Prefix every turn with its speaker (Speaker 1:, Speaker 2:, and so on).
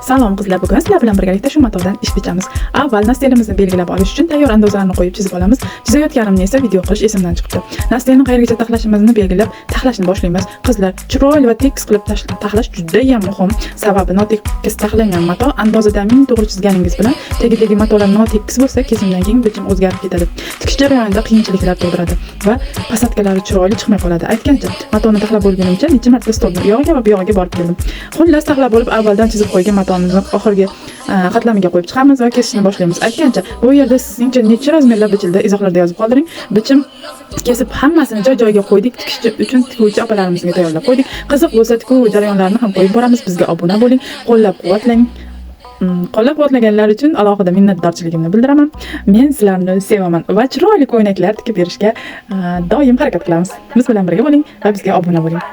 Speaker 1: Salom qizlar, bugun sizlar bilan birgalikda shu matodan ish bichamiz. Avval nastelimizni belgilab olish uchun tayyor andozalarni qo'yib chizib olamiz. Chizayotganimni esa video qilish esimdan chiqdi. Nastelni qayergacha taxlashimizni belgilab, taxlashni boshlaymiz. Qizlar, chiroyli va tekis qilib taxlash juda ham muhim. Sababi notekis taxlangan mato andozadan ming to'g'ri chizganingiz bilan tagidagi matolar notekis bo'lsa, kesimdan keyin bichim o'zgarib ketadi. Tikish jarayonida qiyinchiliklar tug'diradi va pasatkalari chiroyli chiqmay qoladi. Aytgancha, matoni taxlab bo'lgunimcha necha marta stolning u yog'iga va bu yog'iga borib keldim. Xullas, taxlab bo'lib avvaldan chizib qo'ygan matonizni oxirgi qatlamiga qo'yib chiqamiz va kesishni boshlaymiz. Aytgancha, bu yerda sizningcha necha razmerlar bichildi, izohlarda yozib qoldiring. Bichim kesib hammasini joy-joyiga qo'ydik. Tikish uchun tikuvchi opalarimizga tayyorlab qo'ydik. Qiziq bo'lsa, tikuv jarayonlarini ham qo'yib boramiz. Bizga obuna bo'ling, qo'llab-quvvatlang. Qo'llab-quvvatlaganlar uchun alohida minnatdorchiligimni bildiraman. Men sizlarni sevaman va chiroyli ko'ylaklar tikib berishga doim harakat qilamiz. Biz bilan birga bo'ling va bizga obuna bo'ling.